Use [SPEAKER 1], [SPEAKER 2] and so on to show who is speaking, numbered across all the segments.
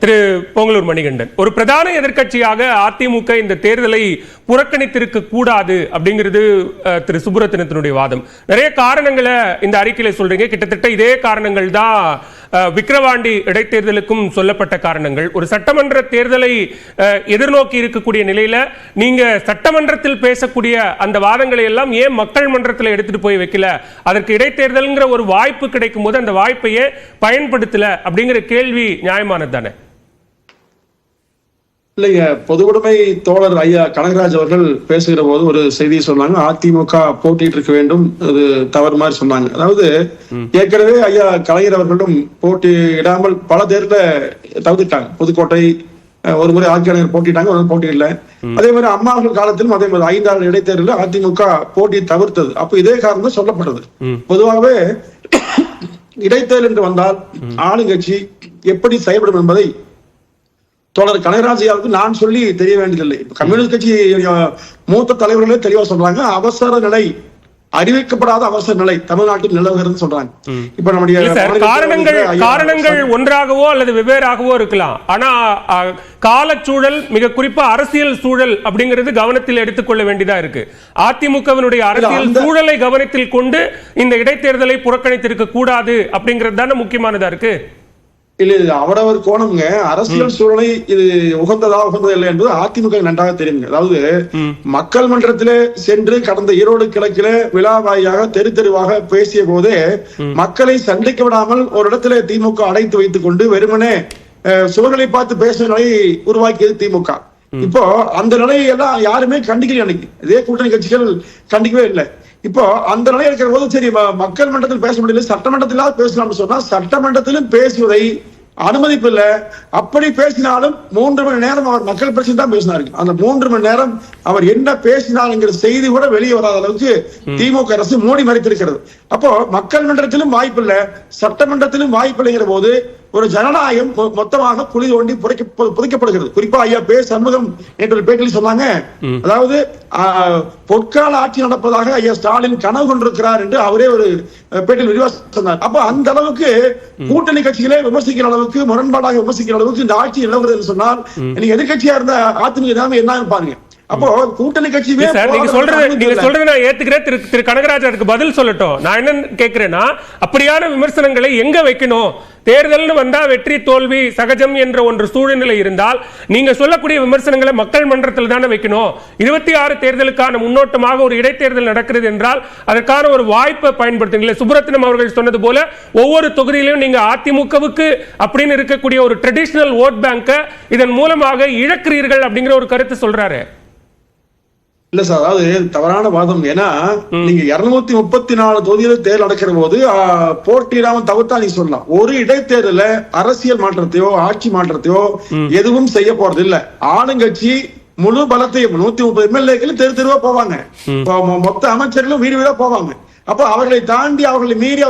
[SPEAKER 1] திரு பொங்கலூர் மணிகண்டன், ஒரு பிரதான எதிர்க்கட்சியாக அதிமுக இந்த தேர்தலை புறக்கணித்திருக்க கூடாது அப்படிங்கிறது திரு சுப்புரத்தினத்தினுடைய வாதம். நிறைய காரணங்களை இந்த அறிக்கையில சொல்றீங்க. கிட்டத்தட்ட இதே காரணங்கள் தான் விக்கிரவாண்டி இடைத்தேர்தலுக்கும் சொல்லப்பட்ட காரணங்கள். ஒரு சட்டமன்ற தேர்தலை எதிர்நோக்கி இருக்கக்கூடிய நிலையில நீங்க சட்டமன்றத்தில் பேசக்கூடிய அந்த வாதங்களை எல்லாம் ஏன் மக்கள் மன்றத்தில் எடுத்துட்டு போய் வைக்கல? அதற்கு இடைத்தேர்தல்ங்கிற ஒரு வாய்ப்பு கிடைக்கும் போது அந்த வாய்ப்பையே பயன்படுத்தல அப்படிங்கிற கேள்வி நியாயமானது தானே?
[SPEAKER 2] இல்லைங்க, பொதுவுடைமை தோழர் ஐயா கனகராஜ் அவர்கள் பேசுகிற போது ஒரு செய்தியை சொன்னாங்க, அதிமுக போட்டிட்டு இருக்க வேண்டும், அது தவறு மாதிரி சொன்னாங்க. அதாவது ஏற்கனவே ஐயா கலைஞர் அவர்களும் போட்டியிடாமல் பல தேர்தல தவிர்த்துட்டாங்க. புதுக்கோட்டை ஒரு முறை ஆட்சியாளர் போட்டிட்டாங்க, ஒரு போட்டி இல்லை. அதே மாதிரி அம்மா அவர்கள் காலத்திலும் அதே மாதிரி 5 ஆண்டு இடைத்தேர்தலில் அதிமுக போட்டி தவிர்த்தது. அப்ப இதே காரணம் சொல்லப்பட்டது. பொதுவாகவே இடைத்தேர்தல் என்று வந்தால் ஆளுங்கட்சி எப்படி செயல்படும் என்பதை தோழர் கனகராஜ் நான் சொல்லி தெரிய வேண்டியதில்லை. கம்யூனிஸ்ட் கட்சி மூத்த தலைவர்களே தெளிவா சொல்றாங்க, அவசர நிலை, அறிவிக்கப்படாத அவசர நிலை தமிழ்நாட்டில் நிலவுகிறது சொல்றாங்க. இப்ப நம்முடைய
[SPEAKER 1] காரணங்கள் ஒன்றாகவோ அல்லது வெவ்வேறாகவோ இருக்கலாம். ஆனா காலச்சூழல், மிக குறிப்பா அரசியல் சூழல் அப்படிங்கிறது கவனத்தில் எடுத்துக்கொள்ள வேண்டியதா இருக்கு. அதிமுகவினுடைய அரசியல் சூழலை கவனத்தில் கொண்டு இந்த இடைத்தேர்தலை புறக்கணித்திருக்க கூடாது அப்படிங்கிறது தானே முக்கியமானதா இருக்கு.
[SPEAKER 2] இல்ல, அவரவர் கோணம்ங்க. அரசியல் சூழலை இது உகந்ததா உகந்தது என்பது அதிமுக நன்றாக தெரியுங்க. அதாவது மக்கள் மன்றத்திலே சென்று கடந்த ஈரோடு கிழக்கில விழாவாயாக தெரு தெருவாக பேசிய போதே மக்களை சந்திக்க விடாமல் ஒரு இடத்துல திமுக அடைத்து வைத்துக் கொண்டு வெறுமனே சூழலை பார்த்து பேசும் நிலையை உருவாக்கியது திமுக. இப்போ அந்த நிலையை எல்லாம் யாருமே கண்டிக்கல. அன்னைக்கு இதே கூட்டணி கட்சிகள் கண்டிக்கவே இல்லை. இப்போ அந்த நிலை இருக்கிற போது சரி மக்கள் மன்றத்தில் பேச முடியல, சட்டமன்றத்திலாவது பேசலாம்னு சொன்னா சட்டமன்றத்திலும் பேசுவதை அனுமதிப்பில்ல. அப்படி பேசினாலும் 3 மணி நேரம் அவர் மக்கள் பிரச்சனை தான் பேசினாரு. அந்த 3 மணி நேரம் அவர் என்ன பேசினார் என்கிற செய்தி கூட வெளியே வராத அளவுக்கு திமுக அரசு மூடி மறைத்திருக்கிறது. அப்போ மக்கள் மன்றத்திலும் வாய்ப்பில்லை, சட்டமன்றத்திலும் வாய்ப்பில்லைங்கிற போது ஒரு ஜனநாயகம் மொத்தமாக குழி தோண்டி புதைக்கப்படுகிறது. குறிப்பா ஐயா பே சண்முகம் என்ற பேட்டில் சொன்னாங்க, அதாவது பொற்கால ஆட்சி நடப்பதாக ஐயா ஸ்டாலின் கனவு கொண்டிருக்கிறார் என்று அவரே ஒரு பேட்டில் விரிவாக சொன்னார். அப்ப அந்த அளவுக்கு கூட்டணி கட்சிகளே விமர்சிக்கிற அளவுக்கு, முரண்பாடாக விமர்சிக்கிற அளவுக்கு இந்த ஆட்சி நிலவுகிறது சொன்னால் நீங்க எதிர்கட்சியா இருந்த அதிமுக என்ன பாருங்க. அப்போ கூட்டணி கட்சியுமே
[SPEAKER 1] நீங்க சொல்றது நான் ஏத்துக்கிறேன். திரு கனகராஜ் அதுக்கு பதில் சொல்லட்டும். நான் என்ன கேட்கிறேன்னா, அப்படியான விமர்சனங்களை எங்க வைக்கணும்? தேர்தல்னு வந்தா வெற்றி தோல்வி சகஜம் என்ற ஒன்று சூழ்நிலை இருந்தால் நீங்க சொல்லக்கூடிய விமர்சனங்களை மக்கள் மன்றத்தில் தானே வைக்கணும். 26 தேர்தலுக்கான முன்னோட்டமாக ஒரு இடைத்தேர்தல் நடக்கிறது என்றால் அதற்கான ஒரு வாய்ப்பை பயன்படுத்துங்க. சுப்புரத்தினம் அவர்கள் சொன்னது போல ஒவ்வொரு தொகுதியிலும் நீங்க அதிமுகவுக்கு அப்படின்னு இருக்கக்கூடிய ஒரு ட்ரெடிஷனல் ஓட் பேங்கை இதன் மூலமாக இழக்கிறீர்கள் அப்படிங்கிற ஒரு கருத்து சொல்றாரு.
[SPEAKER 2] இல்ல சார், அதாவது தவறான வாதம். ஏன்னா நீங்க 234 தொகுதியில தேர்தல் நடக்கிற போது போட்டியிடாம தவிர்த்தா நீங்க சொல்லலாம். ஒரு இடைத்தேர்தல அரசியல் மாற்றத்தையோ ஆட்சி மாற்றத்தையோ எதுவும் செய்ய போறது இல்ல. ஆளுங்கட்சி முழு பலத்தையும் 130 எம்எல்ஏக்கள் தெரு தெருவா போவாங்க, மொத்த அமைச்சர்களும் வீடு வீடா போவாங்க. அப்ப அவர்களை தாண்டி, அவர்களை மீறி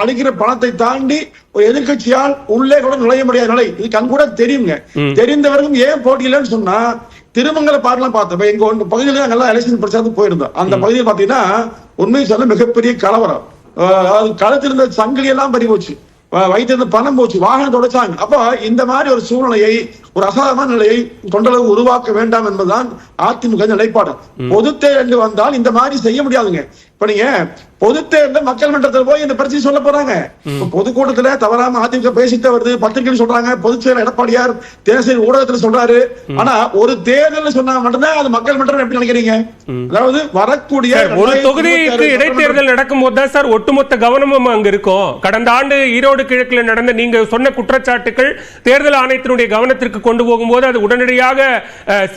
[SPEAKER 2] அளிக்கிற பணத்தை தாண்டி ஒரு எதிர்கட்சியால் உள்ளே கூட நுழைய முடியாத நிலை இது கண் கூட தெரியுங்க. தெரிந்தவர்களும் ஏன் போட்டியிலன்னு சொன்னா திருமங்கல பார்க்கலாம் பார்த்தோம். எங்க பகுதியில நாங்கெல்லாம் எலெக்ஷன் பிரச்சாரத்துக்கு போயிருந்தோம். அந்த பகுதியில் பாத்தீங்கன்னா உண்மையை சொல்ல மிகப்பெரிய கலவரம். களத்திருந்த சங்கிலி எல்லாம் பறி போச்சு, வைத்திருந்த பணம் போச்சு, வாகனம் தொடச்சாங்க. அப்ப இந்த மாதிரி ஒரு சூழ்நிலையை, ஒரு அசாதாரண நிலையை கொண்டளவு உருவாக்க வேண்டாம் என்பதுதான் அதிமுக நிலைப்பாடு. பொது தேர்தல் வந்தால் இந்த மாதிரி செய்ய முடியாதுங்க. இப்ப நீங்க பொது தேர்தல் மக்கள் மன்றத்தில் போய் இந்த பிரச்சனை சொல்ல போறாங்க. பொதுக்கூட்டத்துல தவறாம அதிமுக பேசிட்டு வருது, பத்திரிகையில் சொல்றாங்க, பொதுச் செயலர் எடப்பாடியார் தினசரி ஊடகத்துல சொல்றாரு. ஆனா ஒரு தேர்தல் சொன்னா மட்டும்தான் அது மக்கள் மன்றம் எப்படி நினைக்கிறீங்க? அதாவது வரக்கூடிய
[SPEAKER 1] ஒரு தொகுதிக்கு இடைத்தேர்தல் நடக்கும் போதுதான் சார் ஒட்டுமொத்த கவனமும் அங்க இருக்கும். கடந்த ஆண்டு ஈரோடு கிழக்குல நடந்த நீங்க சொன்ன குற்றச்சாட்டுகள் தேர்தல் ஆணையத்தினுடைய கவனத்திற்கு கொண்டு போகும்போது அது உடனடியாக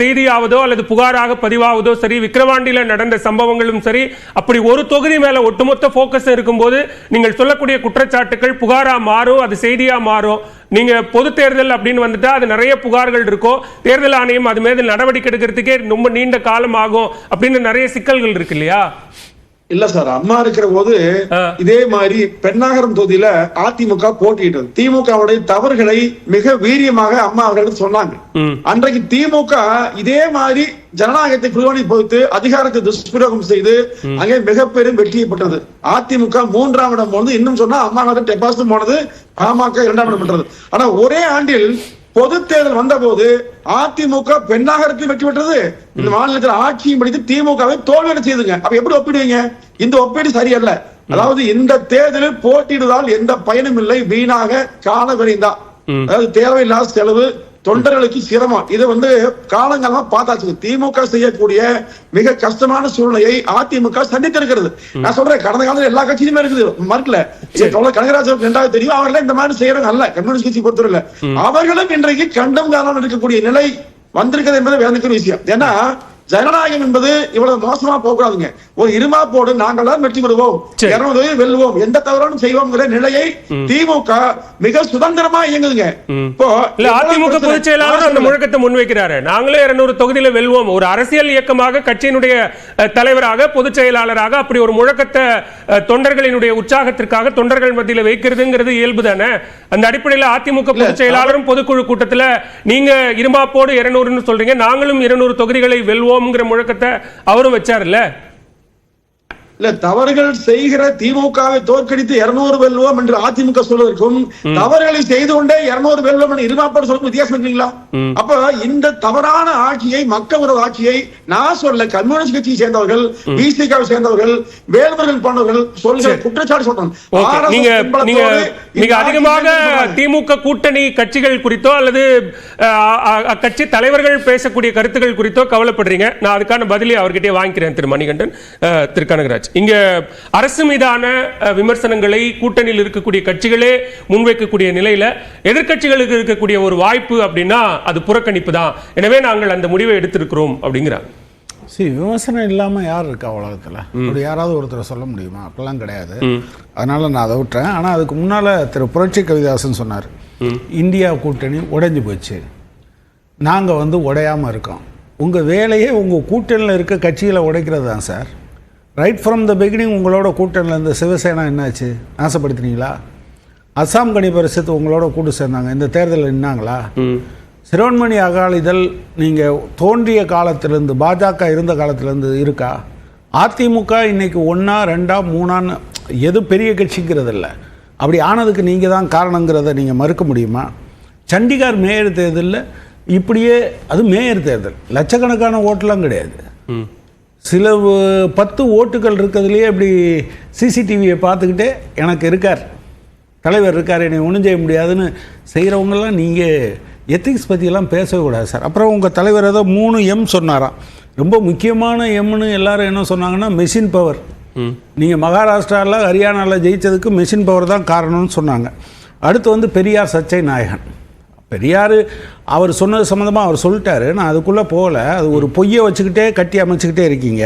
[SPEAKER 1] செய்தியாவதோ அல்லது புகாராக பதிவாவதோ சரி, விக்கிரவாண்டியில நடந்த சம்பவங்களும் சரி, அப்படி ஒரு தொகுதி மேல ஒட்டுமொத்த போக்கஸ் இருக்கும்போது நீங்கள் சொல்லக்கூடிய குற்றச்சாட்டுகள் புகாரா மாறும், அது செய்தியா மாறும். நீங்க பொது தேர்தல் அப்படின்னு வந்துட்டா அது நிறைய புகார்கள் இருக்கும், தேர்தல் ஆணையம் அது மீது நடவடிக்கை எடுக்கிறதுக்கே ரொம்ப நீண்ட காலம் ஆகும் அப்படின்னு நிறைய சிக்கல்கள் இருக்கு இல்லையா?
[SPEAKER 2] இல்ல சார், அம்மா இருக்கிற போது இதே மாதிரி பெண்ணாகரம் தொகுதியில அதிமுக போட்டியிட்டது. திமுகவுடைய தவறுகளை மிக வீரியமாக அம்மா அவர்கள் சொன்னாங்க. அன்றைக்கு திமுக இதே மாதிரி ஜனநாயகத்தை குழுவணி போய்த்து அதிகாரத்தை துஷ்பிரயோகம் செய்து அங்கே மிகப்பெரும் வெற்றியை பெற்றது. அதிமுக 3ஆம் இடம் போனது, இன்னும் சொன்னா அம்மா டெபாசிட் போனது, பாமக 2ஆம் இடம் பெற்றது. ஆனா ஒரே ஆண்டில் பொது தேர்தல் வந்த போது அதிமுக பெண்ணாகரத்தில் வெற்றி பெற்றது, இந்த மாநிலத்தில் ஆட்சியும் பிடித்து திமுகவை தோல்வி செய்துங்க. அப்ப எப்படி ஒப்பிடுவீங்க? இந்த ஒப்பீடு சரியல்ல. அதாவது இந்த தேர்தலில் போட்டியிடுவதால் எந்த பயனும் இல்லை, வீணாக கால விரைந்தான். அதாவது தேவையில்லாத செலவு, தொண்டர்களுக்கு சிரமம். இது காலங்காலமா பார்த்தாச்சு. திமுக செய்யக்கூடிய மிக கஷ்டமான சூழ்நிலையை அதிமுக சந்தித்திருக்கிறது. நான் சொல்றேன், கடந்த காலத்துல எல்லா கட்சியுமே இருக்குது, மறுக்கல. கனகராஜ் ரெண்டாவது தெரியும், அவர்கள் இந்த மாதிரி செய்யறவங்க அல்ல, கம்யூனிஸ்ட் கட்சி பொறுத்தவரை அவர்களும் இன்றைக்கு கண்டம் காலம் இருக்கக்கூடிய நிலை வந்திருக்கிறது என்பது வேதனைக்குரிய விஷயம். ஏன்னா ஜனநாயகம் என்பது இவ்வளவு மோசமா போகக்கூடாதுங்க. ஒரு இருமாப்போடு நாங்கள் தான் வெற்றி பெறுவோம், 200 வெல்லுவோம், எந்த தவறானும் செய்வோம்ங்கிற நிலையை திமுக மிக சுதந்திரமா இயங்குதுங்க. இப்போ
[SPEAKER 1] அதிமுக பொதுச் செயலாளர் அந்த முழக்கத்தை முன்வைக்கிறாரு, நாங்களே 200 தொகுதியில வெல்வோம். ஒரு அரசியல் இயக்கமாக, கட்சியினுடைய தலைவராக, பொதுச் செயலாளராக அப்படி ஒரு முழக்கத்தை தொண்டர்களினுடைய உற்சாகத்திற்காக தொண்டர்கள் மத்தியில் வைக்கிறதுங்கிறது இயல்பு தானே. அந்த அடிப்படையில் அதிமுக பொதுச் செயலாளரும் பொதுக்குழு கூட்டத்தில் நீங்க இருமாப்போடு 200 சொல்றீங்க, நாங்களும் 200 தொகுதிகளை வெல்வோம் முழக்கத்தை அவரும் வச்சார்ல.
[SPEAKER 2] இல்ல, தவறுகள் செய்கிற திமுகவை தோற்கடித்து 200 வெல்வோம் என்று அதிமுக சொல்வதற்கும் தவறுகளை செய்து கொண்டே 200 வெல்வோம் என்று இருமாப்போடு சொல்லும் வித்தியாசம் இல்லைங்களா? அப்ப இந்த தவறான ஆட்சியை, மக்கள் விரோத ஆட்சியை நான் சொல்ல, கம்யூனிஸ்ட் கட்சியை சேர்ந்தவர்கள், பிசிகாவை சேர்ந்தவர்கள், வேல்வர்கள் போன்றவர்கள் சொல்கிற குற்றச்சாட்டு சொல்றேன்.
[SPEAKER 1] மிக அதிகமாக திமுக கூட்டணி கட்சிகள் குறித்தோ அல்லது அக்கட்சி தலைவர்கள் பேசக்கூடிய கருத்துக்கள் குறித்தோ கவலைப்படுறீங்க. நான் அதுக்கான பதிலை அவர்கிட்டே வாங்கிக்கிறேன். திரு மணிகண்டன், திரு கனகராஜ், இங்க அரசு மீதான விமர்சனங்களை கூட்டணியில் இருக்கக்கூடிய கட்சிகளே முன்வைக்கக்கூடிய நிலையில எதிர்க்கட்சிகளுக்கு இருக்கக்கூடிய ஒரு வாய்ப்பு அப்படின்னா அது புறக்கணிப்பு தான். எனவே நாங்கள் அந்த முடிவை எடுத்திருக்கிறோம் அப்படிங்கிறாங்க.
[SPEAKER 3] விமர்சனம் இல்லாம யார் இருக்கா உலகத்துல? அப்படி யாராவது ஒருத்தர் சொல்ல முடியுமா? அப்படிலாம் கிடையாது. அதனால நான் அதை விட்டுறேன். ஆனா அதுக்கு முன்னால திரு புரட்சி கவிதாசன் சொன்னார், இந்தியா கூட்டணி உடைஞ்சு போச்சு, நாங்க உடையாம இருக்கோம். உங்க வேலையே உங்க கூட்டணியில் இருக்க கட்சிகளை உடைக்கிறது தான் sir. Right from the beginning உங்களோட கூட்டணியில் இந்த சிவசேனா என்னாச்சு? நாசப்படுத்தினீங்களா? அஸ்ஸாம் கணி பரிசத்து உங்களோட கூட்டு சேர்ந்தாங்க, இந்த தேர்தலில் நின்னாங்களா? சிரோன்மணி அகாலிதழ் நீங்கள் தோன்றிய காலத்திலேருந்து, பாஜக இருந்த காலத்திலேருந்து இருக்கா? அதிமுக இன்னைக்கு 1, 2, 3 எது பெரிய கட்சிங்கிறது இல்லை. அப்படி ஆனதுக்கு நீங்கள் தான் காரணங்கிறத நீங்கள் மறுக்க முடியுமா? சண்டிகார் மேயர் தேர்தலில் இப்படியே, அது மேயர் தேர்தல், லட்சக்கணக்கான ஓட்டெலாம் கிடையாது, சில 10 ஓட்டுகள் இருக்கிறதுலையே இப்படி சிசிடிவியை பார்த்துக்கிட்டே எனக்கு இருக்கார், தலைவர் இருக்கார், என்னை ஒன்றும் செய்ய முடியாதுன்னு செய்கிறவங்கெல்லாம் நீங்கள் எத்திக்ஸ் பற்றியெல்லாம் பேசவே கூடாது சார். அப்புறம் உங்கள் தலைவர் ஏதோ 3 எம் சொன்னாராம். ரொம்ப முக்கியமான எம்னு எல்லாரும் என்ன சொன்னாங்கன்னா மெஷின் பவர். நீங்கள் மகாராஷ்டிராவில், ஹரியானாவில் ஜெயித்ததுக்கு மெஷின் பவர் தான் காரணம்னு சொன்னாங்க. அடுத்து பெரியார் சச்சை நாயகன். பெரியார் அவர் சொன்னது சம்மந்தமாக அவர் சொல்லிட்டாரு, நான் அதுக்குள்ளே போகல. அது ஒரு பொய்யை வச்சுக்கிட்டே கட்டி அமைச்சுக்கிட்டே இருக்கீங்க.